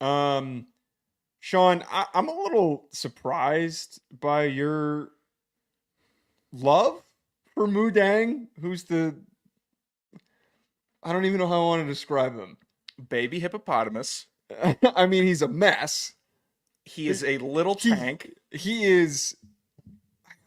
Sean, I'm a little surprised by your love for Mudang, who's I don't even know how I want to describe him. Baby hippopotamus. I mean, he's a mess. He is a little tank. He is...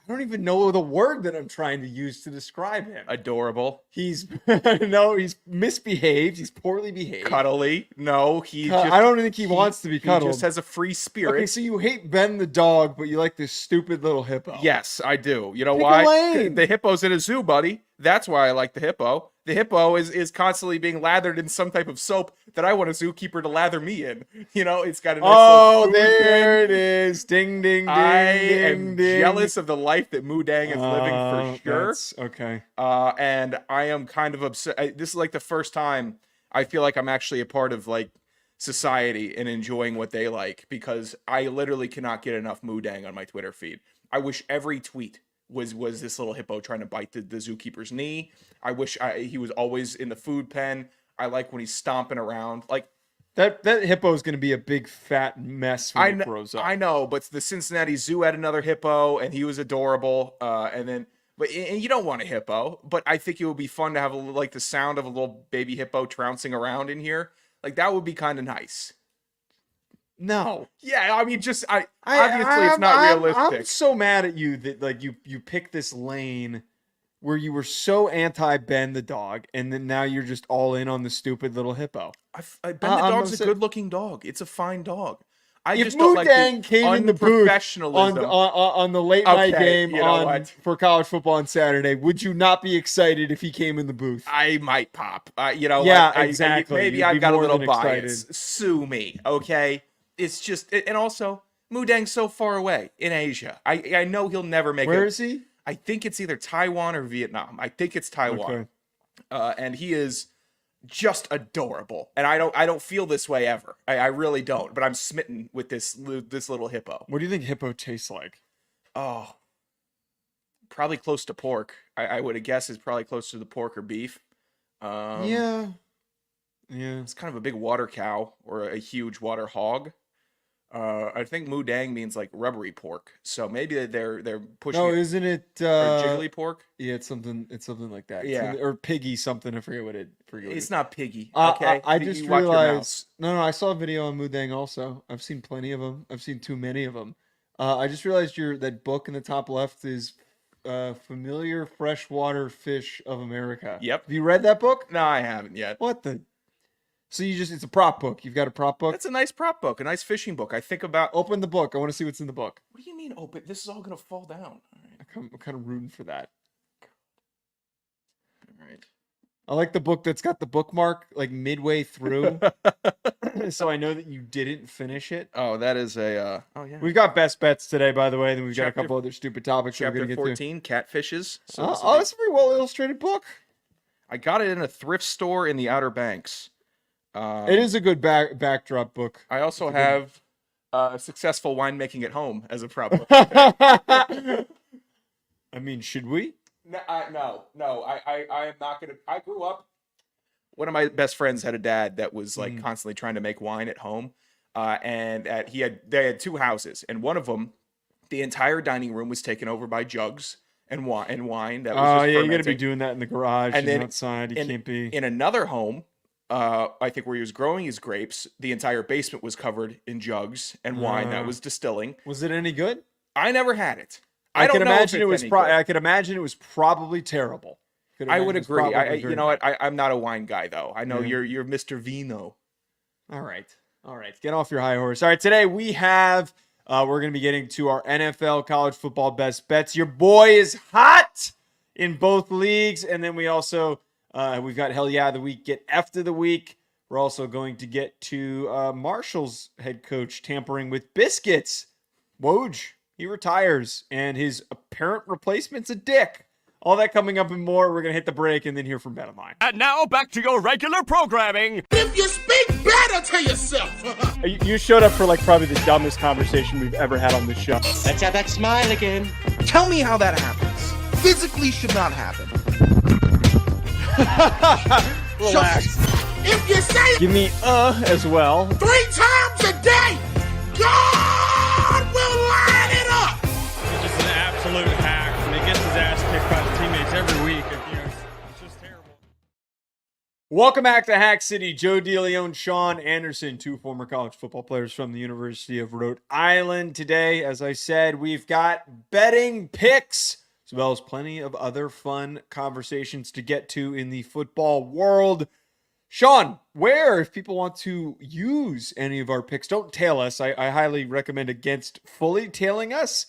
I don't even know the word that I'm trying to use to describe him. Adorable. He's he's misbehaved. He's poorly behaved. Cuddly. No, I don't think he wants to be cuddled. He just has a free spirit. Okay, so you hate Ben the dog, but you like this stupid little hippo. Yes, I do. You know Pick why? a lane. The hippo's in a zoo, buddy. That's why I like the hippo. The hippo is constantly being lathered in some type of soap that I want a zookeeper to lather me in. You know, it's got a nice there it is. Ding, ding, ding, I ding. am jealous of the life that Mudang is living for sure. Okay. And I am kind of upset. This is like the first time I feel like I'm actually a part of like society and enjoying what they like, because I literally cannot get enough Mudang on my Twitter feed. I wish every tweet was this little hippo trying to bite the zookeeper's knee. I wish he was always in the food pen. I like when he's stomping around. Like that hippo is going to be a big fat mess when it grows up. I know, but the Cincinnati Zoo had another hippo, and he was adorable. And you don't want a hippo, but I think it would be fun to have like the sound of a little baby hippo trouncing around in here. Like that would be kind of nice. No. Yeah, I mean, just obviously it's not realistic. I'm so mad at you that like you picked this lane where you were so anti Ben the dog, and then now you're just all in on the stupid little hippo. Ben the dog's a good-looking dog. It's a fine dog. I if just don't like Mudang came in the booth on the late night game for college football on Saturday, would you not be excited if he came in the booth? I might pop. Exactly. Maybe I've got a little bias. Sue me, okay? It's just, and also, Mudang's so far away in Asia. I know he'll never make it. Where is he? I think it's either Taiwan or Vietnam. I think it's Taiwan. Okay. And he is just adorable. And I don't feel this way ever. I really don't. But I'm smitten with this little hippo. What do you think hippo tastes like? Oh, probably close to pork. I would guess is probably close to the pork or beef. Yeah. It's kind of a big water cow or a huge water hog. I think Mudang means like rubbery pork, so maybe they're pushing. No, isn't it or jiggly pork? Yeah, it's something like that. Yeah, or piggy something. I forget what it. It's not piggy. Okay, I just realized. No, I saw a video on Mudang also. I've seen plenty of them. I've seen too many of them. I just realized that book in the top left is Familiar Freshwater Fish of America. Yep. Have you read that book? No, I haven't yet. What the? So it's a prop book. You've got a prop book? That's a nice prop book, a nice fishing book. I think about... Open the book. I want to see what's in the book. What do you mean open? This is all going to fall down. All right. I'm kind of rooting for that. All right. I like the book that's got the bookmark like midway through. So I know that you didn't finish it. Oh, that is a... oh, yeah. We've got best bets today, by the way. Then we've got a couple other stupid topics we're going to get to. Chapter 14, catfishes. So that's a very well-illustrated book. I got it in a thrift store in the Outer Banks. It is a good backdrop book. I also have Successful Winemaking at Home as a prop book. I mean, should we? No. I am not going to. I grew up. One of my best friends had a dad that was like constantly trying to make wine at home. And they had two houses, and one of them, the entire dining room was taken over by jugs and wine. That was you got to be doing that in the garage and then outside. You can't be in another home. I think where he was growing his grapes, the entire basement was covered in jugs and wine that was distilling. Was it any good? I never had it. I could imagine it was. I could imagine it was probably terrible. I would agree. You know what? I'm not a wine guy though. I know you're Mr. Vino. All right. Get off your high horse. All right. Today we have. We're going to be getting to our NFL college football best bets. Your boy is hot in both leagues, and then we also. We've got Hell Yeah of the Week, Get F of the Week. We're also going to get to Marshall's head coach tampering with biscuits. Woj, he retires, and his apparent replacement's a dick. All that coming up and more. We're going to hit the break and then hear from BetOnline. And now back to your regular programming. If you speak better to yourself. You showed up for like probably the dumbest conversation we've ever had on this show. Let's have that smile again. Tell me how that happens. Physically should not happen. Relax. If If you say it Give me as well. 3 times a day, God will line it up. He's just an absolute hack, and he gets his ass kicked by the teammates every week. It's just terrible. Welcome back to Hack City. Joe DeLeone, Sean Anderson, 2 former college football players from the University of Rhode Island. Today, as I said, we've got betting picks, as well as plenty of other fun conversations to get to in the football world. Sean, where, if people want to use any of our picks, don't tail us. I highly recommend against fully tailing us,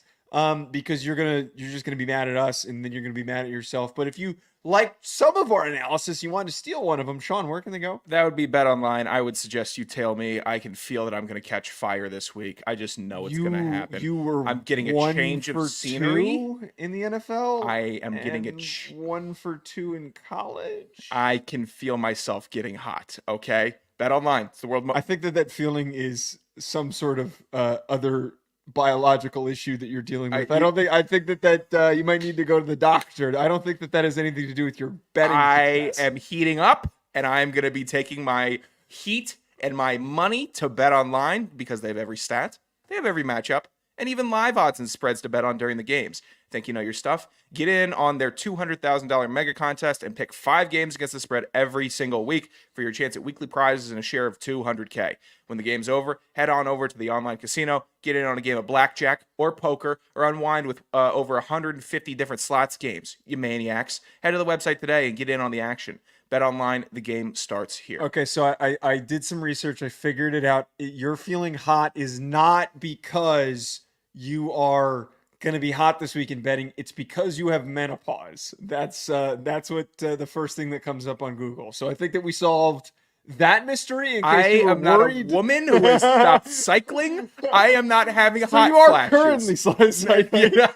because you're just gonna be mad at us, and then you're gonna be mad at yourself. But if you like some of our analysis, you want to steal one of them, Sean, where can they go? That would be Bet Online. I would suggest you tail me. I can feel that I'm going to catch fire this week. I just know it's going to happen. I'm getting a change of scenery 2 in the NFL. I am getting and 1 for 2 in college. I can feel myself getting hot. Okay, Bet Online. It's the world. I think that feeling is some sort of other biological issue that you're dealing with. I think that you might need to go to the doctor. I don't think that has anything to do with your betting. I success. am heating up, and I'm going to be taking my heat and my money to Bet Online because they have every stat, they have every matchup, and even live odds and spreads to bet on during the games. Think you know your stuff? Get in on their $200,000 mega contest and pick 5 games against the spread every single week for your chance at weekly prizes and a share of $200K. When the game's over, head on over to the online casino, get in on a game of blackjack or poker, or unwind with over 150 different slots games. You maniacs. Head to the website today and get in on the action. Bet Online, the game starts here. Okay, so I did some research. I figured it out. You're feeling hot is not because you are going to be hot this week in betting. It's because you have menopause. That's what the first thing that comes up on Google. So I think that we solved that mystery. In case I you were am not worried. a woman who has stopped cycling. I am not having So hot you are flashes. currently cycling. Yeah.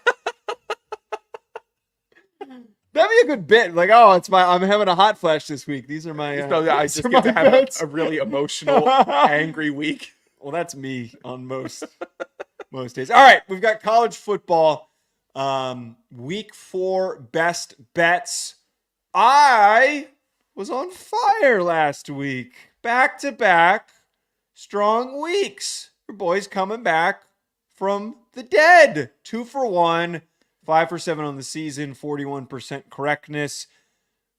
That'd be a good bit. Like, oh, I'm having a hot flash this week. These are my. So I these just are get to my have bets. a really emotional, angry week. Well, that's me on most days. All right, we've got college football. Week 4 best bets. I was on fire last week. Back to back strong weeks. Your boy's coming back from the dead. 2 for 1, 5 for 7 on the season, 41% correctness.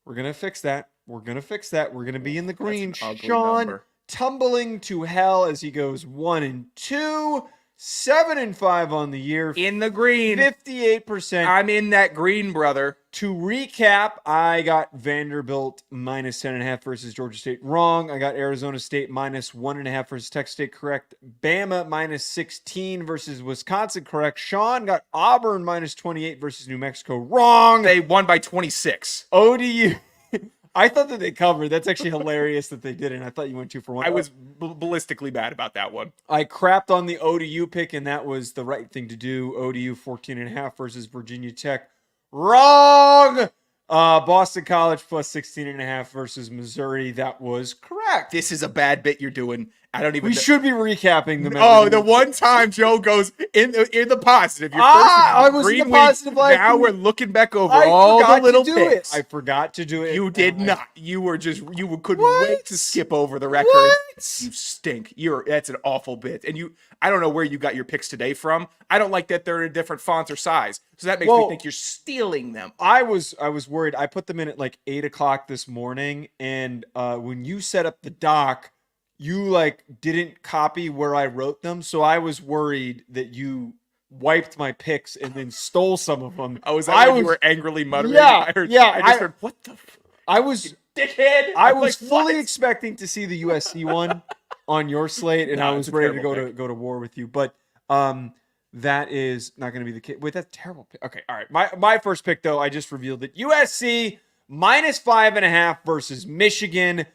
We're gonna fix that. We're gonna be in the green. That's an ugly Sean number. tumbling to hell as he goes 1-2, 7-5 on the year, In the green. 58%. I'm in that green, brother. To recap, I got Vanderbilt minus 10.5 versus Georgia State wrong. I got Arizona State minus 1.5 versus Texas State correct. Bama minus 16 versus Wisconsin correct. Sean got Auburn minus 28 versus New Mexico wrong. They won by 26. ODU. I thought that they covered. That's actually hilarious that they didn't. I thought you went 2 for 1. I was ballistically bad about that one. I crapped on the ODU pick, and that was the right thing to do. ODU 14.5 versus Virginia Tech. Wrong! Boston College plus 16.5 versus Missouri. That was correct. This is a bad bit you're doing. I don't even We know. should be recapping them. Oh, every the week. one time Joe goes in the positive. Your I was in green the week, positive last now week. we're looking back over I all forgot the little to do picks. it. I forgot to do it. You did and I- not. You couldn't What? wait to skip over the record. What? You stink. That's an awful bit. And I don't know where you got your picks today from. I don't like that they're in a different font or size. So that makes me Well, think you're stealing them. I was worried. I put them in at like 8:00 this morning, and when you set up the doc, you didn't copy where I wrote them, so I was worried that you wiped my picks and then stole some of them. Oh, is that when you were angrily muttering? I just heard, what the I was dickhead? I I'm was like, fully what? expecting to see the USC one on your slate, and No, I it's was a ready to terrible go to war with you. But that is not going to be the case. Wait, that's a terrible pick. Okay, all right. My first pick though, I just revealed it. USC minus 5.5 versus Michigan.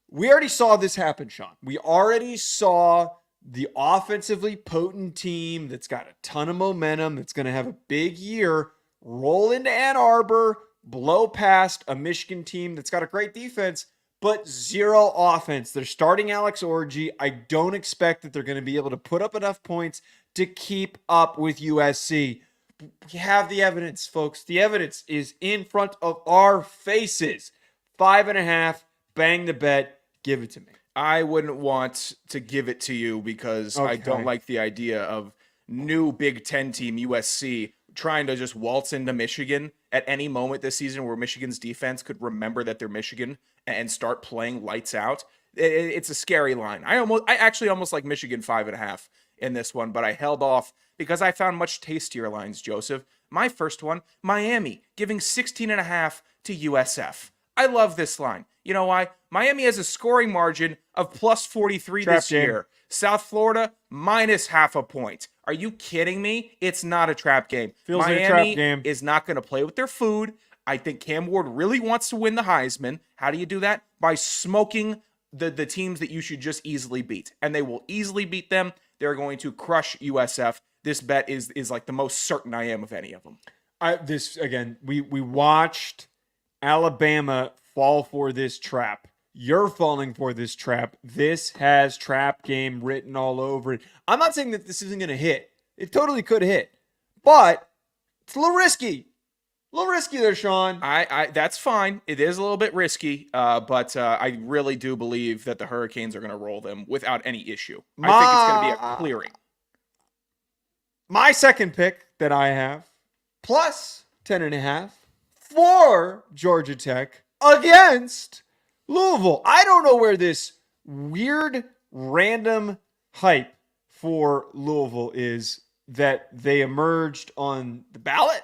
We already saw this happen, Sean. We already saw the offensively potent team that's got a ton of momentum, that's going to have a big year, roll into Ann Arbor, blow past a Michigan team that's got a great defense, but zero offense. They're starting Alex Orji. I don't expect that they're going to be able to put up enough points to keep up with USC. We have the evidence, folks. The evidence is in front of our faces. 5.5, bang the bet. Give it to me. I wouldn't want to give it to you because I don't Okay. like the idea of new Big Ten team USC trying to just waltz into Michigan at any moment this season where Michigan's defense could remember that they're Michigan and start playing lights out. It's a scary line. I actually almost like Michigan 5.5 in this one, but I held off because I found much tastier lines, Joseph. My first one, Miami, giving 16.5 to USF. I love this line. You know why? Miami has a scoring margin of plus 43 Trap this game. year. South Florida, minus half a point. Are you kidding me? It's not a trap game. Feels like Miami a trap game. is not going to play with their food. I think Cam Ward really wants to win the Heisman. How do you do that? By smoking the teams that you should just easily beat. And they will easily beat them. They're going to crush USF. This bet is like the most certain I am of any of them. We watched Alabama fall for this trap. You're falling for this trap. This has trap game written all over it. I'm not saying that this isn't going to hit. It totally could hit. But it's a little risky. A little risky there, Sean. I that's fine. It is a little bit risky, but I really do believe that the Hurricanes are going to roll them without any issue. I think it's going to be a clearing. My second pick that I have, plus 10.5 for Georgia Tech against Louisville. I don't know where this weird, random hype for Louisville is that they emerged on the ballot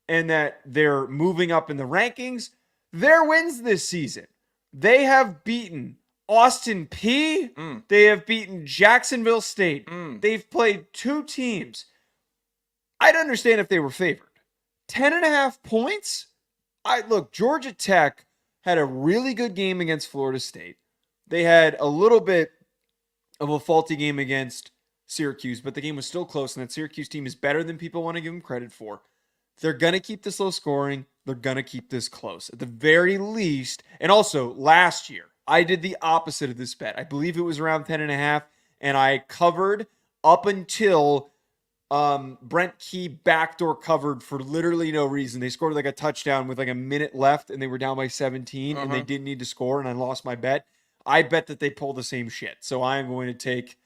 and that they're moving up in the rankings. Their wins this season, they have beaten Austin P. They have beaten Jacksonville State. They've played 2 teams. I'd understand if they were favored. 10.5 points? Look, Georgia Tech had a really good game against Florida State. They had a little bit of a faulty game against Syracuse, but the game was still close, and that Syracuse team is better than people want to give them credit for. They're going to keep this low scoring. They're going to keep this close at the very least. And also, last year, I did the opposite of this bet. I believe it was around 10.5, and I covered up until Brent Key backdoor covered for literally no reason. They scored like a touchdown with like a minute left, and they were down by 17, and they didn't need to score, and I lost my bet. I bet that they pull the same shit. So I am going to take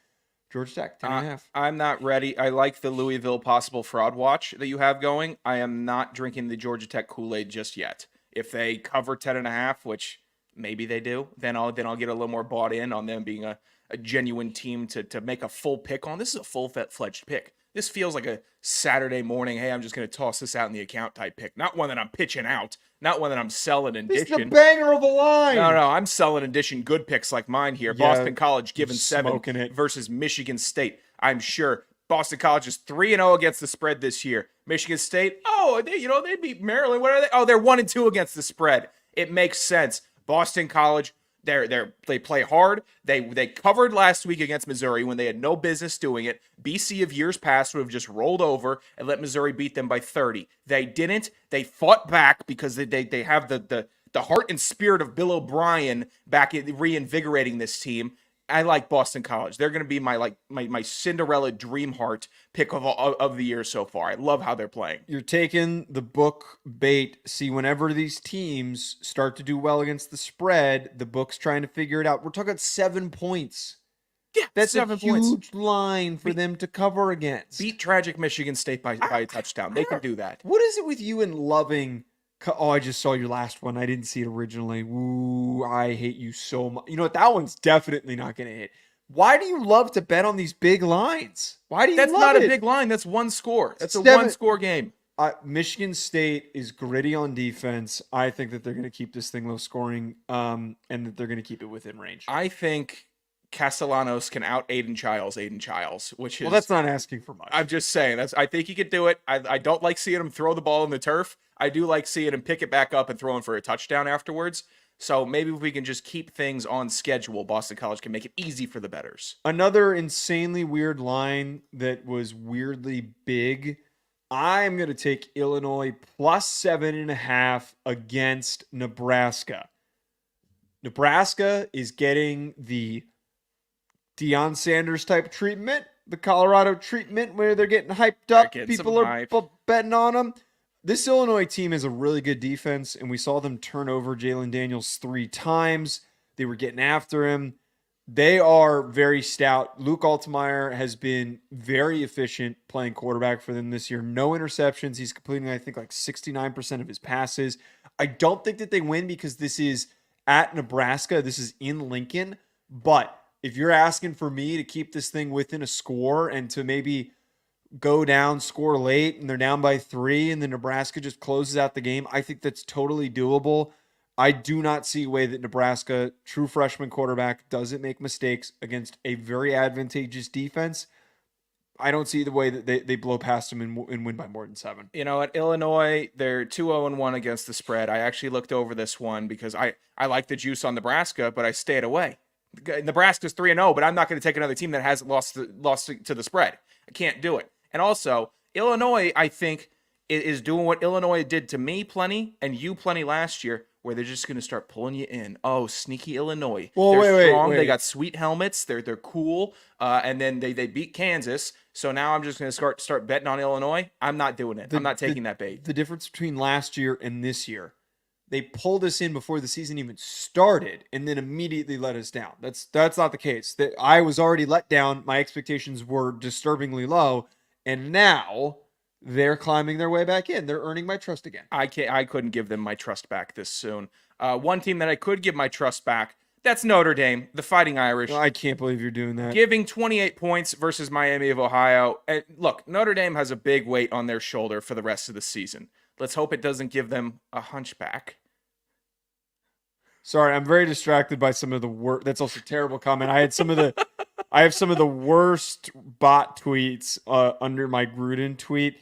Georgia Tech, 10.5. I'm not ready. I like the Louisville possible fraud watch that you have going. I am not drinking the Georgia Tech Kool-Aid just yet. If they cover 10.5, which maybe they do, then I'll get a little more bought in on them being a genuine team to make a full pick on. This is a full-fledged pick. This feels like a Saturday morning, hey, I'm just going to toss this out in the account type pick. Not one that I'm pitching out. Not one that I'm selling and This is the dishing. banger of a line. No, I'm selling and dishing good picks like mine here. Yeah, Boston College given 7 smoking it. versus Michigan State. I'm sure Boston College is 3-0 against the spread this year. Michigan State, they beat Maryland. What are they? Oh, they're 1-2 against the spread. It makes sense. Boston College, they play hard. They covered last week against Missouri when they had no business doing it. BC of years past would have just rolled over and let Missouri beat them by 30. They didn't. They fought back because they have the heart and spirit of Bill O'Brien back in reinvigorating this team. I like Boston College. They're going to be my Cinderella dream heart pick of the year so far. I love how they're playing. You're taking the book bait. See, whenever these teams start to do well against the spread, the book's trying to figure it out. We're talking 7 points. Yeah, That's 7 a points. huge line for them to cover against. Beat tragic Michigan State by a touchdown. They can do that. What is it with you and loving? Oh, I just saw your last one. I didn't see it originally. Ooh, I hate you so much. You know what? That one's definitely not going to hit. Why do you love to bet on these big lines? Why do you That's love not it? a big line. That's one score. That's a Seven- one-score game. Michigan State is gritty on defense. I think that they're going to keep this thing low scoring, and that they're going to keep it within range. I think Castellanos can out Aiden Childs, which is... Well, that's not asking for much. I'm just saying. I think he could do it. I don't like seeing him throw the ball in the turf. I do like seeing him pick it back up and throw him for a touchdown afterwards. So maybe if we can just keep things on schedule, Boston College can make it easy for the bettors. Another insanely weird line that was weirdly big. I'm going to take Illinois plus 7.5 against Nebraska. Nebraska is getting the Deion Sanders type treatment, the Colorado treatment where they're getting hyped up. They're getting People some are hype. betting on them. This Illinois team is a really good defense, and we saw them turn over Jalen Daniels 3 times. They were getting after him. They are very stout. Luke Altmaier has been very efficient playing quarterback for them this year. No interceptions. He's completing, I think, like 69% of his passes. I don't think that they win because this is at Nebraska. This is in Lincoln. But if you're asking for me to keep this thing within a score and to maybe go down, score late, and they're down by 3, and then Nebraska just closes out the game, I think that's totally doable. I do not see a way that Nebraska, true freshman quarterback, doesn't make mistakes against a very advantageous defense. I don't see the way that they blow past them and win by more than 7. You know, at Illinois, they're 2-0-1 against the spread. I actually looked over this one because I like the juice on Nebraska, but I stayed away. Nebraska's 3-0, but I'm not going to take another team that has lost to the spread. I can't do it. And also, Illinois, I think, is doing what Illinois did to me plenty and you plenty last year, where they're just going to start pulling you in. Oh, sneaky Illinois. Well, they're strong. wait. They got sweet helmets. They're cool. And then they beat Kansas. So now I'm just going to start betting on Illinois. I'm not doing it. I'm not taking that bait. The difference between last year and this year, they pulled us in before the season even started and then immediately let us down. That's not the case. I was already let down. My expectations were disturbingly low. And now they're climbing their way back in. They're earning my trust again. I couldn't give them my trust back this soon. One team that I could give my trust back, that's Notre Dame, the Fighting Irish. I can't believe you're doing that. Giving 28 points versus Miami of Ohio. And look, Notre Dame has a big weight on their shoulder for the rest of the season. Let's hope it doesn't give them a hunchback. Sorry, I'm very distracted by some of the work. That's also a terrible comment. I have some of the worst bot tweets under my Gruden tweet.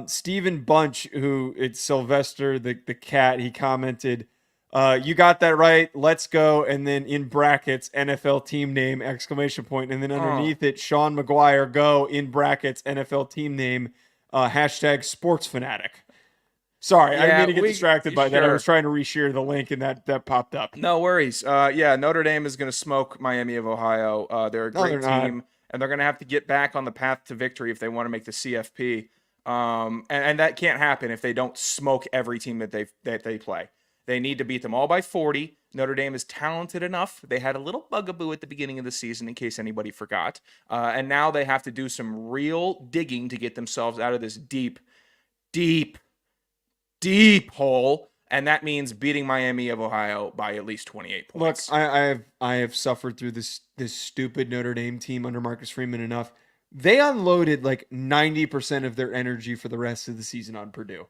Stephen Bunch, who it's Sylvester the cat, he commented, "You got that right. Let's go." And then in brackets, NFL team name ! And then underneath it, Sean McGuire, go in brackets, NFL team name, hashtag sports fanatic. Sorry, I didn't mean to get distracted by that. I was trying to reshare the link and that popped up. No worries. Notre Dame is going to smoke Miami of Ohio. They're a great team, and they're going to have to get back on the path to victory if they want to make the CFP. And that can't happen if they don't smoke every team that they play. They need to beat them all by 40. Notre Dame is talented enough. They had a little bugaboo at the beginning of the season, in case anybody forgot. And now they have to do some real digging to get themselves out of this deep hole, and that means beating Miami of Ohio by at least 28 points. Look, I have suffered through this stupid Notre Dame team under Marcus Freeman enough. They unloaded like 90% of their energy for the rest of the season on Purdue.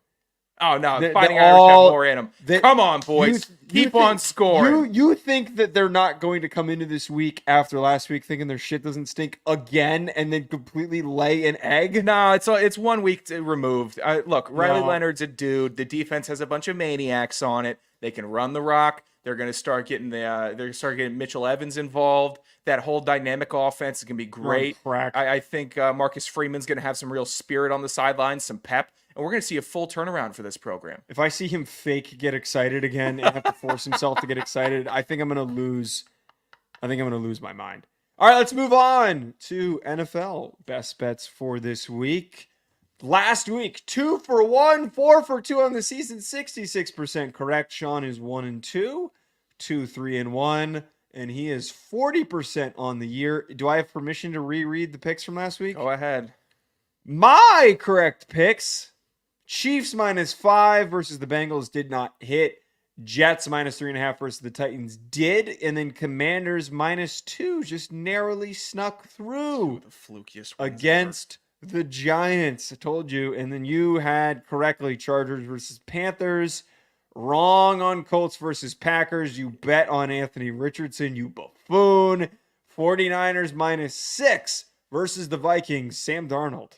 Oh, no, the Fighting Irish got more in them. Come on, boys. Keep on scoring. You think that they're not going to come into this week after last week thinking their shit doesn't stink again and then completely lay an egg? No, it's 1 week removed. Look, Riley Leonard's a dude. The defense has a bunch of maniacs on it. They can run the rock. They're going to start getting Mitchell Evans involved. That whole dynamic offense is going to be great. I think Marcus Freeman's going to have some real spirit on the sidelines, some pep. And we're going to see a full turnaround for this program. If I see him fake get excited again and have to force himself to get excited, I think I'm going to lose. I think I'm going to lose my mind. All right, let's move on to NFL best bets for this week. Last week, 2 for 1, 4 for 2 on the season, 66% correct. Sean is 1-2, 2, 3-1, and he is 40% on the year. Do I have permission to reread the picks from last week? Go ahead. My correct picks: Chiefs -5 versus the Bengals did not hit. Jets -3.5 versus the Titans did. And then Commanders -2 just narrowly snuck through The flukiest against the Giants. I told you. And then you had correctly Chargers versus Panthers. Wrong on Colts versus Packers. You bet on Anthony Richardson, you buffoon. 49ers -6 versus the Vikings. Sam Darnold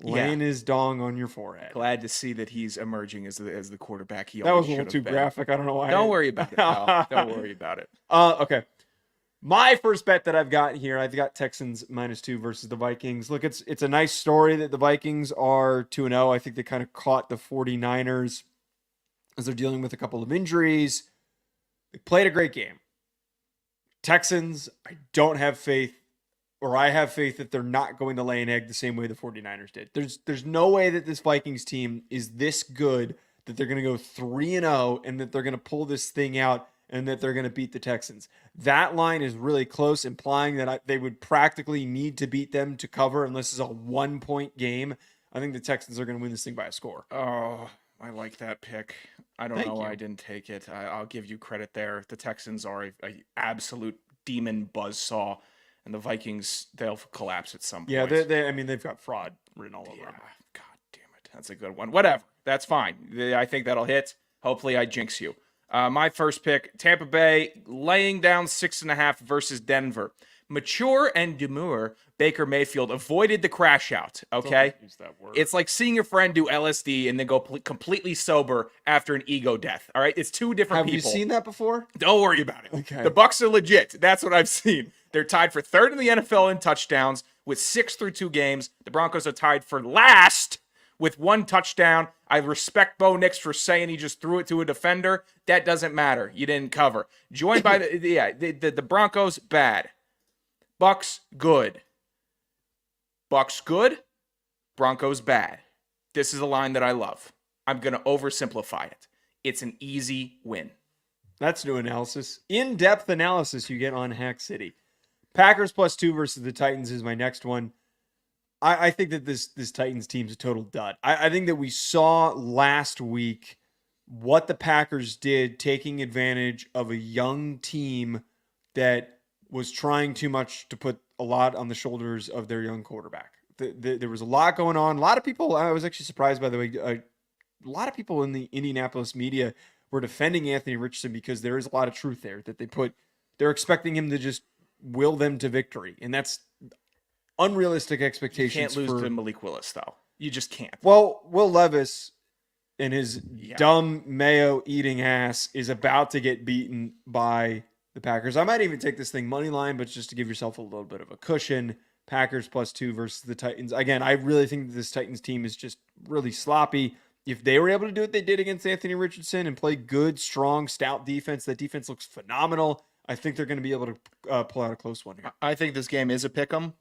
laying his dong on your forehead. Glad to see that he's emerging as the quarterback. That was a little too graphic. I don't know why. Don't worry about it. No, don't worry about it. Okay. My first bet that I've got here, I've got Texans -2 versus the Vikings. Look, it's a nice story that the Vikings are 2-0. I think they kind of caught the 49ers as they're dealing with a couple of injuries. They played a great game. Texans, I don't have faith, or I have faith that they're not going to lay an egg the same way the 49ers did. There's no way that this Vikings team is this good that they're going to go 3-0 and that they're going to pull this thing out and that they're going to beat the Texans. That line is really close, implying that they would practically need to beat them to cover unless it's a 1-point game. I think the Texans are going to win this thing by a score. Oh, I like that pick. I don't Thank know why you. I didn't take it. I'll give you credit there. The Texans are a absolute demon buzzsaw, and the Vikings, they'll collapse at some point. Yeah, they've got fraud written all over Yeah, them. God damn it. That's a good one. Whatever. That's fine. I think that'll hit. Hopefully I jinx you. My first pick, Tampa Bay laying down 6.5 versus Denver. Mature and demure Baker Mayfield avoided the crash out, okay? Use that word. It's like seeing your friend do LSD and then go completely sober after an ego death, all right? It's two different Have people. you seen that before? Don't worry about it. Okay. The Bucs are legit. That's what I've seen. They're tied for third in the NFL in touchdowns with 6 through 2 games. The Broncos are tied for last with 1 touchdown. I respect Bo Nix for saying he just threw it to a defender. That doesn't matter. You didn't cover. Joined by the Broncos, bad. Bucs, good. Bucs, good. Broncos, bad. This is a line that I love. I'm going to oversimplify it. It's an easy win. That's new analysis. In-depth analysis you get on Hack City. Packers +2 versus the Titans is my next one. I think that this Titans team's a total dud. I think that we saw last week what the Packers did, taking advantage of a young team that was trying too much to put a lot on the shoulders of their young quarterback. There was a lot going on. A lot of people, I was actually surprised, by the way, a lot of people in the Indianapolis media were defending Anthony Richardson because there is a lot of truth there that they're expecting him to just will them to victory. And that's unrealistic expectations. You can't lose to Malik Willis, though. You just can't. Well, Will Levis and his dumb mayo eating ass is about to get beaten by the Packers. I might even take this thing money line, but just to give yourself a little bit of a cushion. Packers +2 versus the Titans. Again, I really think that this Titans team is just really sloppy. If they were able to do what they did against Anthony Richardson and play good, strong, stout defense, that defense looks phenomenal. I think they're going to be able to pull out a close one here. I think this game is a pick'em.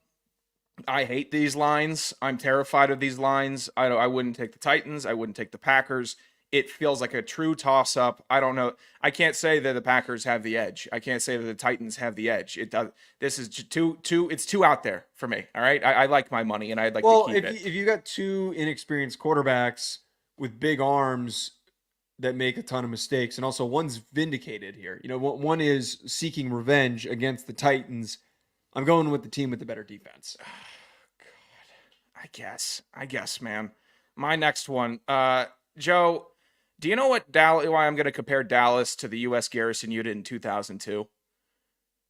I hate these lines. I'm terrified of these lines. I wouldn't take the Titans. I wouldn't take the Packers. It feels like a true toss-up. I don't know. I can't say that the Packers have the edge. I can't say that the Titans have the edge. It does. This is too. It's too out there for me. All right. I like my money, and I'd like to keep it. If you got 2 inexperienced quarterbacks with big arms that make a ton of mistakes, and also one's vindicated here. You know, one is seeking revenge against the Titans. I'm going with the team with the better defense. God, I guess, man. My next one, Joe. Do you know why I'm going to compare Dallas to the U.S. Garrison unit in 2002?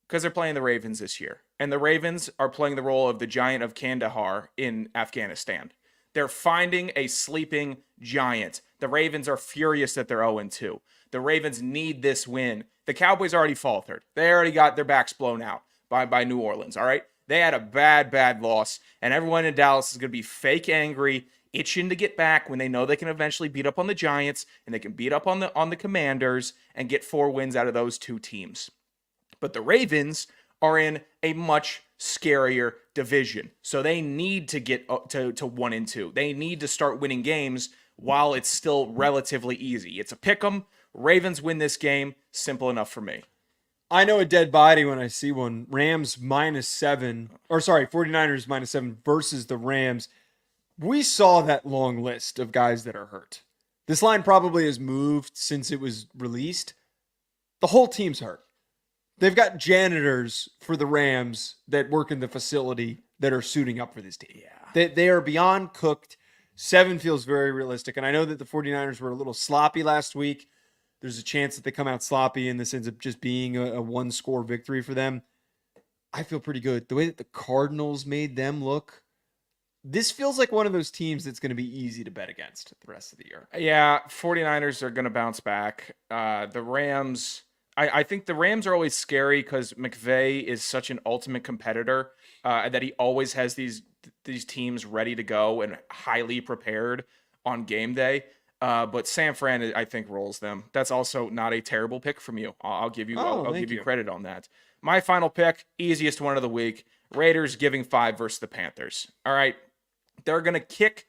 Because they're playing the Ravens this year. And the Ravens are playing the role of the giant of Kandahar in Afghanistan. They're finding a sleeping giant. The Ravens are furious that they're 0-2. The Ravens need this win. The Cowboys already faltered. They already got their backs blown out by New Orleans, all right? They had a bad loss. And everyone in Dallas is going to be fake angry, itching to get back when they know they can eventually beat up on the Giants and they can beat up on the Commanders and get 4 wins out of those 2 teams. But the Ravens are in a much scarier division. So they need to get to 1-2. They need to start winning games while it's still relatively easy. It's a pick'em. Ravens win this game. Simple enough for me. I know a dead body when I see one. Rams -7, or sorry, 49ers -7 versus the Rams. We saw that long list of guys that are hurt. This line probably has moved since it was released. The whole team's hurt. They've got janitors for the Rams that work in the facility that are suiting up for this team. Yeah. They are beyond cooked. 7 feels very realistic. And I know that the 49ers were a little sloppy last week. There's a chance that they come out sloppy and this ends up just being a 1-score victory for them. I feel pretty good. The way that the Cardinals made them look, this feels like one of those teams that's going to be easy to bet against the rest of the year. Yeah, 49ers are going to bounce back. The Rams, I think the Rams are always scary because McVay is such an ultimate competitor that he always has these teams ready to go and highly prepared on game day. But San Fran, I think, rolls them. That's also not a terrible pick from you. I'll give you I'll give you credit on that. My final pick, easiest one of the week, Raiders giving 5 versus the Panthers. All right. They're going to kick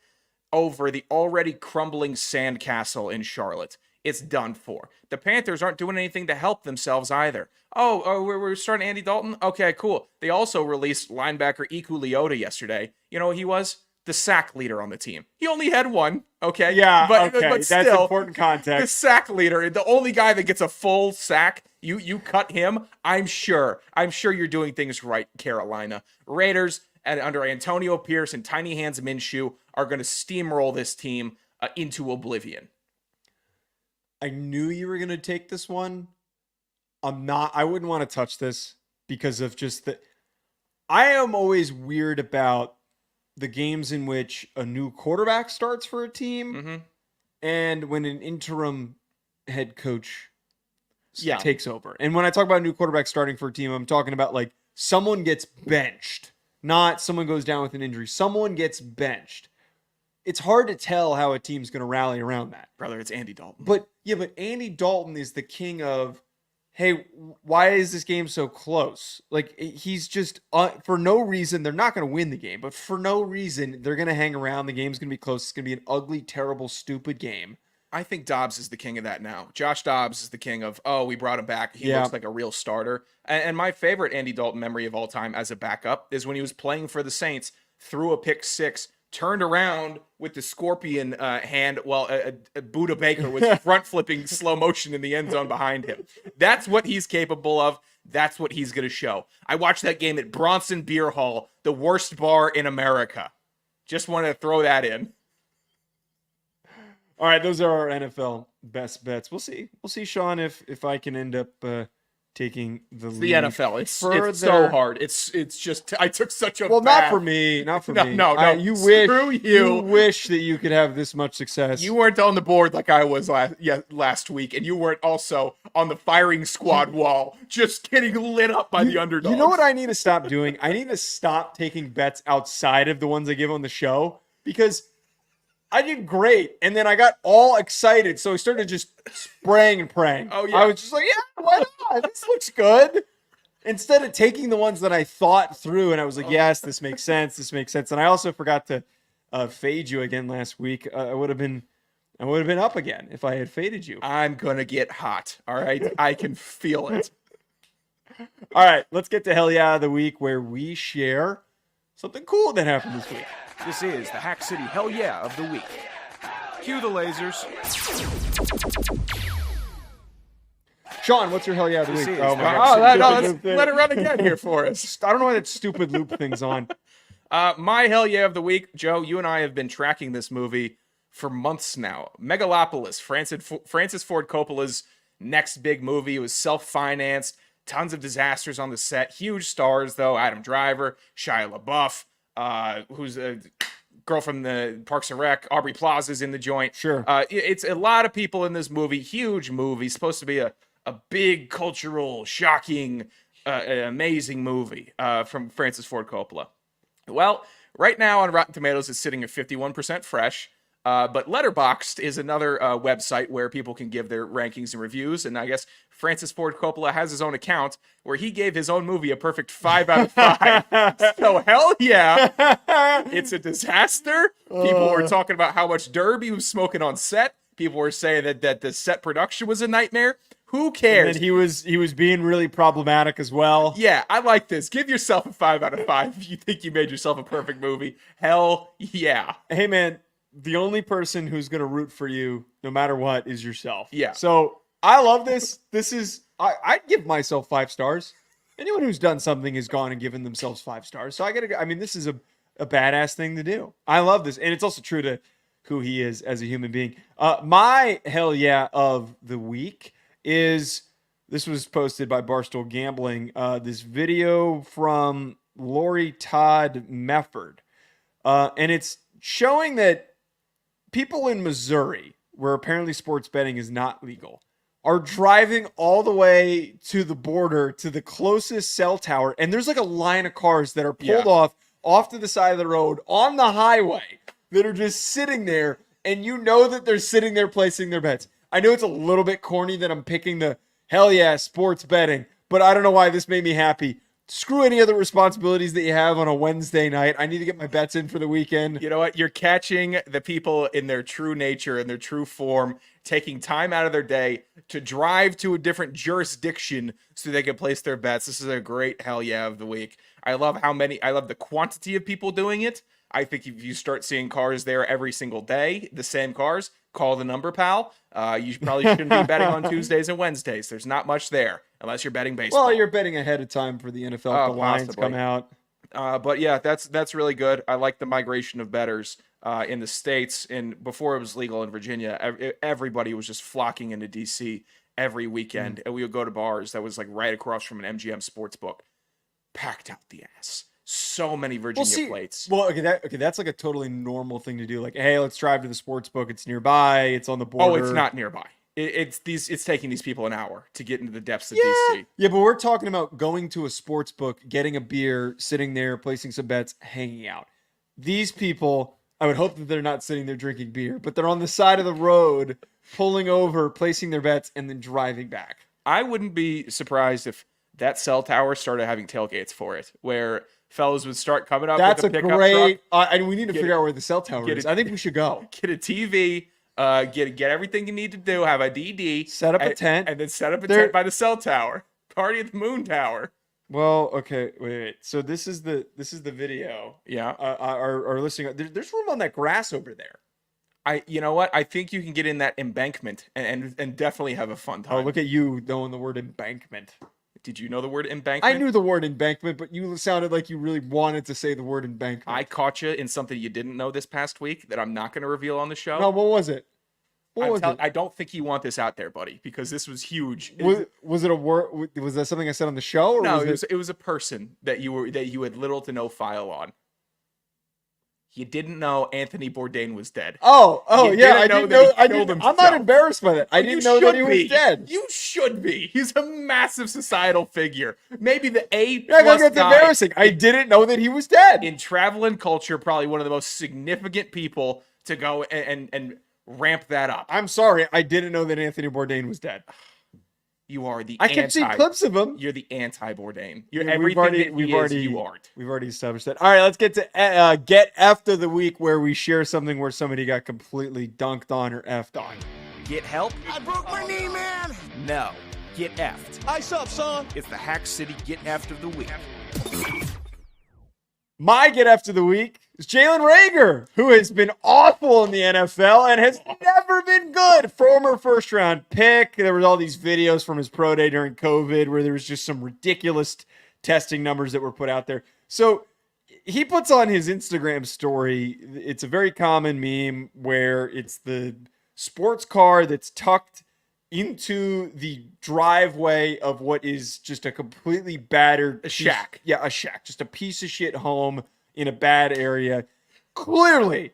over the already crumbling sandcastle in Charlotte. it's done for. The Panthers aren't doing anything to help themselves either. We're starting Andy Dalton? Okay, cool. They also released linebacker Iku Leota yesterday. You know what he was? The sack leader on the team. He only had one, okay? Yeah, but that's still, important the context. sack leader, the only guy that gets a full sack, you cut him. I'm sure you're doing things right, Carolina. Raiders and under Antonio Pierce and Tiny Hands Minshew are going to steamroll this team into oblivion. I knew you were going to take this one. I wouldn't want to touch this because of just I am always weird about the games in which a new quarterback starts for a team and when an interim head coach takes over. And when I talk about a new quarterback starting for a team, I'm talking about like someone gets benched, not someone goes down with an injury. Someone gets benched. It's hard to tell how a team's going to rally around that. Brother, it's Andy Dalton. But Andy Dalton is the king of, hey, why is this game so close? Like, he's just, for no reason, they're not going to win the game, but for no reason, they're going to hang around. The game's going to be close. It's going to be an ugly, terrible, stupid game. I think Dobbs is the king of that now. Josh Dobbs is the king of, we brought him back. He looks like a real starter. And my favorite Andy Dalton memory of all time as a backup is when he was playing for the Saints, threw a pick six, turned around with the scorpion hand while Buda Baker was front flipping slow motion in the end zone behind him. That's what he's capable of. That's what he's going to show. I watched that game at Bronson Beer Hall, the worst bar in America. Just wanted to throw that in. All right, those are our NFL best bets. We'll see. We'll see, Sean, if I can end up taking the lead. The NFL. It's so hard. It's just I took such a not for me. Not for me. No. You wish that you could have this much success. You weren't on the board like I was last week, and you weren't also on the firing squad wall, just getting lit up by the underdogs. You know what I need to stop doing? I need to stop taking bets outside of the ones I give on the show because I did great, and then I got all excited, so I started just spraying and praying. Oh, yeah. I was just like, yeah, why not? This looks good. Instead of taking the ones that I thought through, and I was like, yes, this makes sense. This makes sense. And I also forgot to fade you again last week. I would have been up again if I had faded you. I'm gonna get hot. All right, I can feel it. All right, let's get to Hell Yeah of the Week, where we share something cool that happened this week. This is the Hack City Hell Yeah of the Week. Cue the lasers. Sean, what's your Hell Yeah of the This Week? is Oh, the my Hack God. Let's let it run again here for us. I don't know why that stupid loop thing's on. My Hell Yeah of the Week, Joe, you and I have been tracking this movie for months now. Megalopolis, Francis Ford Coppola's next big movie. It was self-financed, tons of disasters on the set, huge stars, though. Adam Driver, Shia LaBeouf, who's a girl from the Parks and Rec, Aubrey Plaza's in the joint. Sure. It's a lot of people in this movie, huge movie, supposed to be a big cultural, shocking, amazing movie from Francis Ford Coppola. Well, right now on Rotten Tomatoes, it's sitting at 51% fresh. But Letterboxd is another website where people can give their rankings and reviews. And I guess Francis Ford Coppola has his own account where he gave his own movie a perfect 5 out of 5. So hell yeah, it's a disaster. People were talking about how much derby he was smoking on set. People were saying that the set production was a nightmare. Who cares? And he was being really problematic as well. Yeah, I like this. Give yourself a 5 out of 5 if you think you made yourself a perfect movie. Hell yeah. Hey, man, the only person who's going to root for you, no matter what, is yourself. Yeah. So I love this. I'd give myself 5 stars. Anyone who's done something has gone and given themselves 5 stars. So this is a badass thing to do. I love this. And it's also true to who he is as a human being. My Hell Yeah of the Week is, this was posted by Barstool Gambling, this video from Lori Todd Mefford. And it's showing that people in Missouri, where apparently sports betting is not legal, are driving all the way to the border to the closest cell tower. And there's like a line of cars that are pulled off to the side of the road on the highway that are just sitting there. And you know that they're sitting there placing their bets. I know it's a little bit corny that I'm picking the Hell Yeah sports betting, but I don't know why this made me happy. screw any other responsibilities that you have on a Wednesday night. I need to get my bets in for the weekend. You know what? You're catching the people in their true nature, in their true form, taking time out of their day to drive to a different jurisdiction so they can place their bets. This is a great hell yeah of the week. I love the quantity of people doing it. I think if you start seeing cars there every single day, the same cars, call the number, pal. You probably shouldn't be betting on Tuesdays and Wednesdays. There's not much there unless you're betting baseball. Well, you're betting ahead of time for the NFL. The lines possibly. come out. But yeah, that's really good. I like the migration of bettors in the States. And before it was legal in Virginia, everybody was just flocking into DC every weekend. And we would go to bars that was like right across from an MGM sports book. Packed out the ass. So many Virginia plates. Well, that's like a totally normal thing to do. Like, hey, let's drive to the sports book. It's nearby. It's on the border. Oh, it's not nearby. It's taking these people an hour to get into the depths of DC. Yeah, but we're talking about going to a sports book, getting a beer, sitting there, placing some bets, hanging out. These people, I would hope that they're not sitting there drinking beer, but they're on the side of the road, pulling over, placing their bets, and then driving back. I wouldn't be surprised if that cell tower started having tailgates for it, where fellas would start coming up That's with a a pickup great. truck. And we need to figure out where the cell tower is. I think we should go. Get a TV, get everything you need to do, have a DD, Set up a tent. and then set up a tent by the cell tower. Party at the moon tower. Well, okay, wait. So this is the video. Yeah. Our listening. There's room on that grass over there. You know what? I think you can get in that embankment and definitely have a fun time. Oh, look at you knowing the word embankment. Did you know the word embankment? I knew the word embankment, but you sounded like you really wanted to say the word embankment. I caught you in something you didn't know this past week that I'm not going to reveal on the show. No, what was it? What was it? I don't think you want this out there, buddy, because this was huge. Was it a word? Was that something I said on the show? Or No, was it was a person that you had little to no file on. You didn't know Anthony Bourdain was dead. Oh, You yeah, I didn't know. I'm not himself. embarrassed by that. I didn't know that he was dead. You should be. He's a massive societal figure. Maybe the A+ Yeah, that's guy embarrassing. I didn't know that he was dead. in travel and culture. Probably one of the most significant people to go and ramp that up. I'm sorry, I didn't know that Anthony Bourdain was dead. You are the I kept seeing clips of him. You're the anti-Bourdain. You're We've everything already- that we've he already- is, you aren't. We've already established that. All right, let's get to get after the week, where we share something where somebody got completely dunked on or effed on. Get help? I broke my knee, man. No. Get effed. Ice up, son. It's the Hack City Get Effed of the Week. My get after the week is Jalen Reagor, who has been awful in the NFL and has never been good. Former first-round pick. There was all these videos from his pro day during COVID where there was just some ridiculous testing numbers that were put out there. So he puts on his Instagram story. It's a very common meme where it's the sports car that's tucked into the driveway of what is just a completely battered shack. Yeah, a shack. Just a piece of shit home in a bad area. Clearly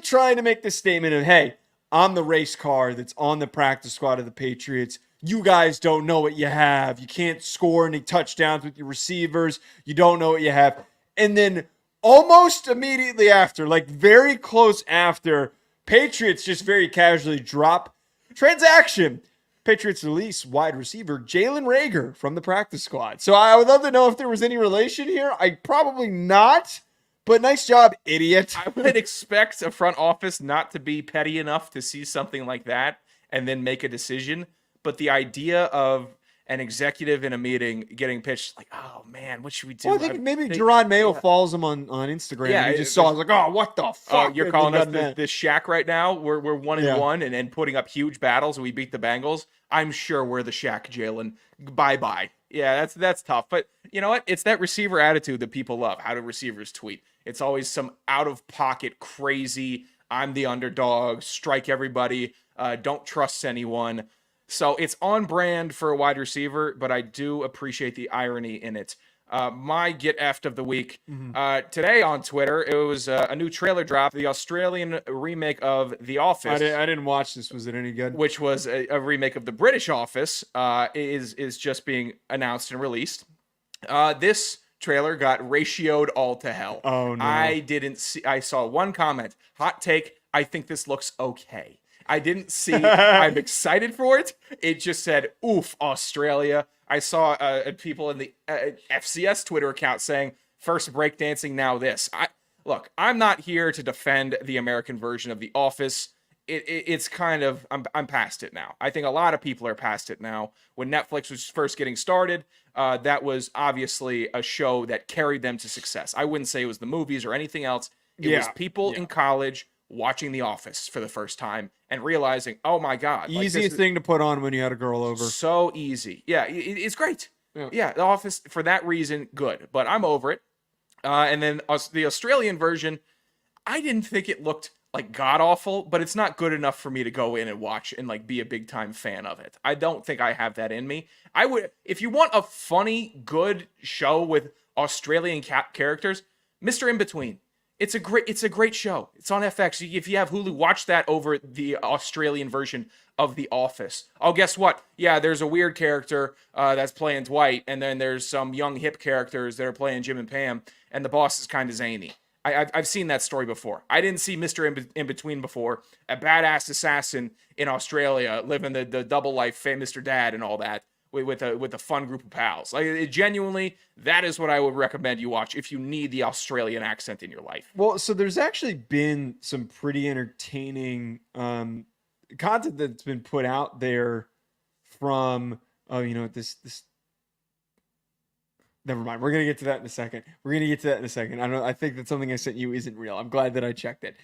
trying to make the statement of, hey, I'm the race car that's on the practice squad of the Patriots. You guys don't know what you have. You can't score any touchdowns with your receivers. You don't know what you have. And then almost immediately after, like very close after, Patriots just very casually drop transaction. Patriots release wide receiver Jalen Reagor from the practice squad. So I would love to know if there was any relation here. Probably not, but nice job, idiot. I would expect a front office not to be petty enough to see something like that and then make a decision. But the idea of an executive in a meeting getting pitched like, oh man, what should we do? Well, I think maybe Jerron Mayo follows him on Instagram. Yeah, he just saw. I was like, oh, what the fuck? You're calling us this shack right now? We're 1-1 and putting up huge battles. We beat the Bengals. I'm sure we're the shack, Jalen. Bye. Yeah, that's tough. But you know what? It's that receiver attitude that people love. How do receivers tweet? It's always some out of pocket, crazy. I'm the underdog. Strike everybody. Don't trust anyone. So it's on brand for a wide receiver, but I do appreciate the irony in it. My get effed of the week. Today on Twitter, it was a new trailer drop, the Australian remake of The Office. I didn't watch this. Was it any good? Which was a remake of The British Office, is just being announced and released. This trailer got ratioed all to hell. Oh, no. I saw one comment, hot take, I think this looks okay. I didn't see I'm excited for it. It just said, oof, Australia. I saw people in the FCS Twitter account saying first breakdancing, now this. Look, I'm not here to defend the American version of The Office. It's kind of, I'm past it now. I think a lot of people are past it now. When Netflix was first getting started, that was obviously a show that carried them to success. I wouldn't say it was the movies or anything else. It was people in college watching The Office for the first time and realizing, oh my God. Easiest thing to put on when you had a girl over. So easy. Yeah, it's great. Yeah, The Office, for that reason, good. But I'm over it. And then the Australian version, I didn't think it looked like god awful, but it's not good enough for me to go in and watch and like be a big time fan of it. I don't think I have that in me. I would, if you want a funny, good show with Australian characters, Mr. In Between. It's a great show. It's on FX. If you have Hulu, watch that over the Australian version of The Office. Oh, guess what? Yeah, there's a weird character that's playing Dwight, and then there's some young hip characters that are playing Jim and Pam, and the boss is kind of zany. I've seen that story before. I didn't see Mr. In Between before. A badass assassin in Australia living the double life, Mr. Dad and all that with a fun group of pals. Like, genuinely, that is what I would recommend you watch if you need the Australian accent in your life. Well, so there's actually been some pretty entertaining content that's been put out there from this. Never mind. We're gonna get to that in a second. I think that something I sent you isn't real. I'm glad that I checked it.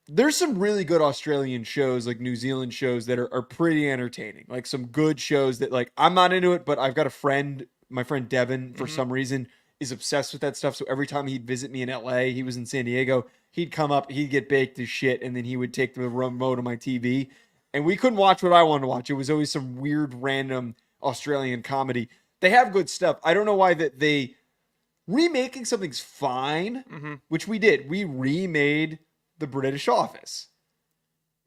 There's some really good Australian shows, like New Zealand shows, that are pretty entertaining. Like some good shows that, like, I'm not into it, but I've got a friend, my friend Devin, for some reason, is obsessed with that stuff. So every time he'd visit me in LA, he was in San Diego, he'd come up, he'd get baked as shit, and then he would take the remote of my TV. And we couldn't watch what I wanted to watch. It was always some weird, random Australian comedy. They have good stuff. I don't know why that they remaking something's fine, which we did. We remade the British Office.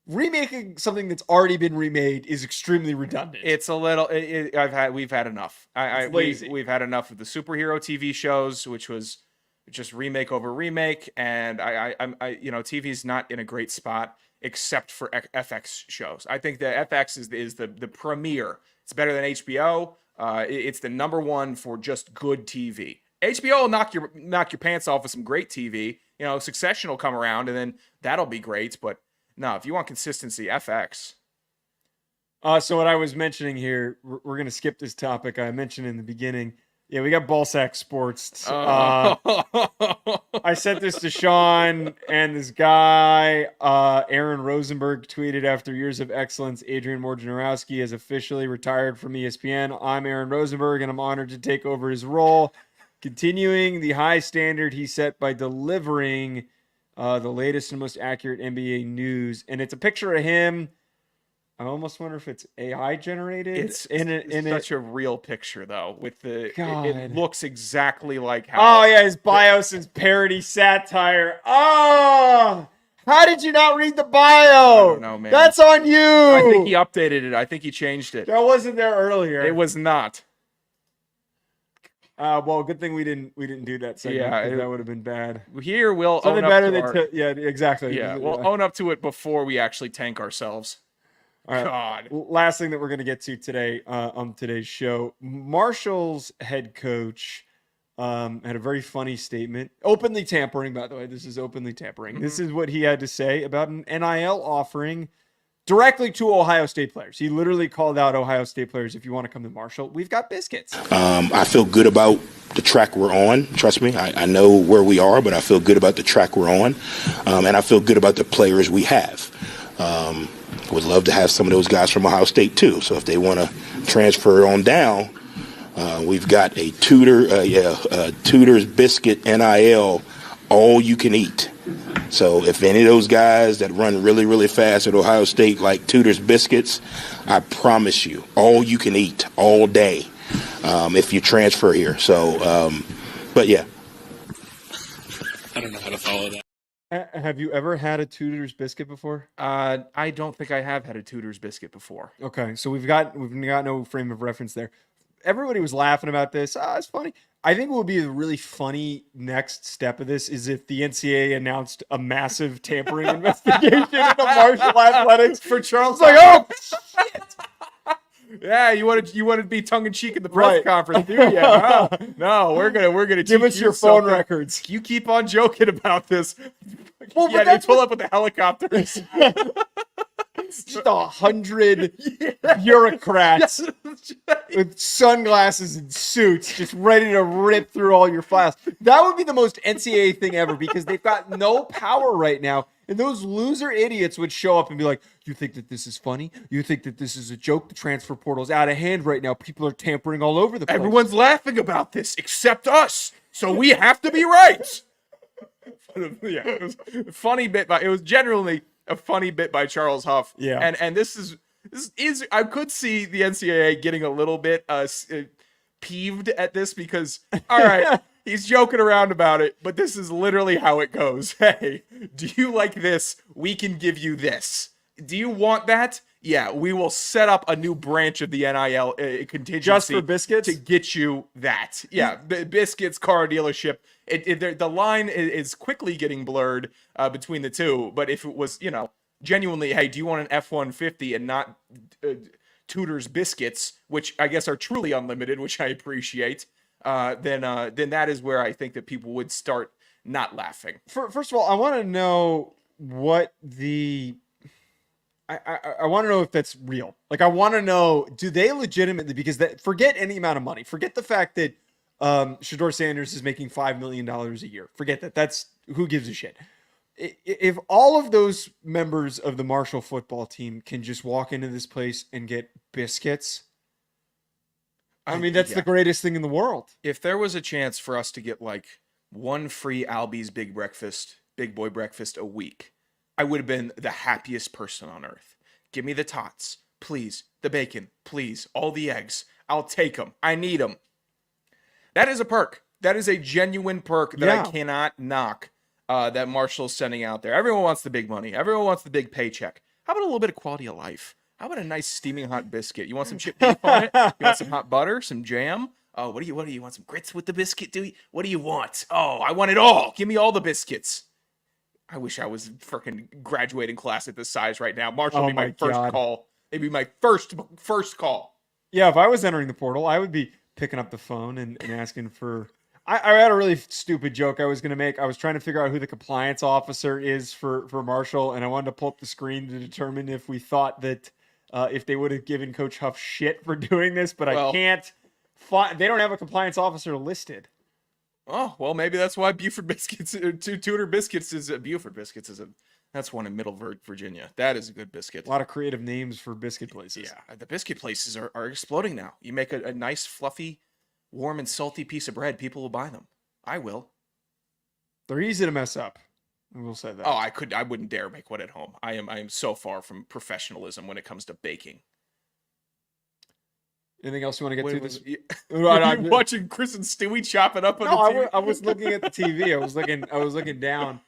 Remaking something that's already been remade is extremely redundant. It's a little. We've had enough. We've had enough of the superhero TV shows, which was just remake over remake, and TV's not in a great spot except for FX shows. I think the FX is the premier. It's better than HBO. It's the number one for just good TV. HBO will knock your pants off with some great TV. Succession will come around, and then that'll be great. But no, if you want consistency, FX. So what I was mentioning here, we're going to skip this topic. I mentioned in the beginning. Yeah, we got Ballsack Sports. I sent this to Sean, and this guy, Aaron Rosenberg, tweeted, after years of excellence, Adrian Wojnarowski has officially retired from ESPN. I'm Aaron Rosenberg, and I'm honored to take over his role, continuing the high standard he set by delivering the latest and most accurate NBA news. And it's a picture of him. I almost wonder if it's AI generated. It's such a real picture, though. With it looks exactly like how. Oh yeah, his bios is parody satire. Oh, how did you not read the bio? I don't know, man. That's on you. I think he updated it. I think he changed it. That wasn't there earlier. It was not. Well, good thing we didn't do that segment. Yeah, that would have been bad. Here we'll something own better up than yeah, exactly. Yeah, we'll own up to it before we actually tank ourselves. All right. God. Last thing that we're going to get to today on today's show, Marshall's head coach had a very funny statement. Openly tampering, by the way. This is openly tampering. This is what he had to say about an NIL offering directly to Ohio State players. He literally called out Ohio State players, if you want to come to Marshall, we've got biscuits. I feel good about the track we're on. Trust me, I know where we are, but I feel good about the track we're on. And I feel good about the players we have. Would love to have some of those guys from Ohio State too. So if they want to transfer on down, we've got a Tudor's Biscuit NIL, all you can eat. So if any of those guys that run really, really fast at Ohio State like Tudor's Biscuits, I promise you, all you can eat all day if you transfer here. So, but yeah. I don't know how to follow that. Have you ever had a Tudor's biscuit before? I don't think I have had a Tudor's biscuit before. Okay, so we've got no frame of reference there. Everybody was laughing about this. It's funny. I think what would be a really funny next step of this is if the NCAA announced a massive tampering investigation into Marshall athletics for Charles. Like, oh shit! Yeah, you wanted to be tongue in cheek in the press Right. conference, do you? Huh? No, we're gonna Give teach us you your phone something. records. You keep on joking about this. Well, Yeah, but they that's pull up with the helicopters. just 100 bureaucrats with sunglasses and suits just ready to rip through all your files. That would be the most NCAA thing ever because they've got no power right now. And those loser idiots would show up and be like, you think that this is funny? You think that this is a joke? The transfer portal's out of hand right now. People are tampering all over the place. Everyone's laughing about this except us, so we have to be right. Yeah, it was a funny bit, but it was generally a funny bit by Charles Huff. Yeah. And this is I could see the NCAA getting a little bit peeved at this because all right, he's joking around about it, but this is literally how it goes. Hey, do you like this? We can give you this. Do you want that? Yeah, we will set up a new branch of the NIL contingency Just for biscuits? to get you that. Yeah, biscuits, car dealership. The line is quickly getting blurred between the two. But if it was, genuinely, hey, do you want an F-150 and not Tudor's biscuits, which I guess are truly unlimited, which I appreciate, then that is where I think that people would start not laughing. First of all, I want to know what I want to know if that's real. Like, I want to know, do they legitimately, because forget any amount of money. Forget the fact that Shedeur Sanders is making $5 million a year. Forget that. That's, who gives a shit? If all of those members of the Marshall football team can just walk into this place and get biscuits, I mean, that's the greatest thing in the world. If there was a chance for us to get like one free Albies big boy breakfast a week, I would have been the happiest person on earth. Give me the tots, please. The bacon, please. All the eggs. I'll take them. I need them. That is a perk. That is a genuine perk that I cannot knock that Marshall's sending out there. Everyone wants the big money. Everyone wants the big paycheck. How about a little bit of quality of life? How about a nice steaming hot biscuit? You want some chipped beef on it? You want some hot butter? Some jam? Oh, what do you want? Some grits with the biscuit? What do you want? Oh, I want it all. Give me all the biscuits. I wish I was freaking graduating class at this size right now. Marshall would be my first call. It'd be my first call. Yeah, if I was entering the portal, I would be picking up the phone and asking for... I had a really stupid joke I was going to make. I was trying to figure out who the compliance officer is for Marshall, and I wanted to pull up the screen to determine if we thought that if they would have given Coach Huff shit for doing this, but I can't find... They don't have a compliance officer listed. Oh, well, maybe that's why Buford Biscuits, Tudor Biscuits is Buford Biscuits that's one in Middle Virginia. That is a good biscuit. A lot of creative names for biscuit places. Yeah, the biscuit places are exploding now. You make a nice, fluffy, warm, and salty piece of bread, people will buy them. I will. They're easy to mess up. I will say that. Oh, I wouldn't dare make one at home. I am so far from professionalism when it comes to baking. Anything else you want to get to this? Are you watching Chris and Stewie chop it up on the TV? I was looking at the TV. I was looking down.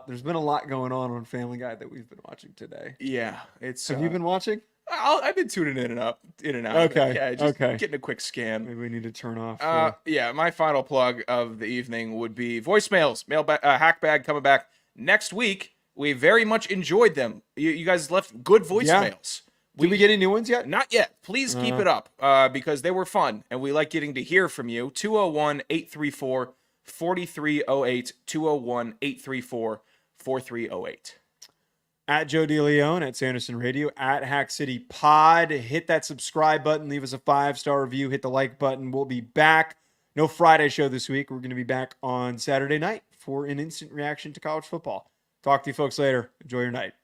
There's been a lot going on Family Guy that we've been watching today. Yeah, it's. Have you been watching? I've been tuning in and out. Okay. Yeah, just getting a quick scan. Maybe we need to turn off. Yeah, my final plug of the evening would be voicemails. Hackbag coming back next week. We very much enjoyed them. You guys left good voicemails. Did we get any new ones yet? Not yet. Please keep it up because they were fun, and we like getting to hear from you. 201-834-4308, 201-834-4308. At Joe DeLeone, at Sanderson Radio, at Hack City Pod. Hit that subscribe button. Leave us a 5-star review. Hit the like button. We'll be back. No Friday show this week. We're going to be back on Saturday night for an instant reaction to college football. Talk to you folks later. Enjoy your night.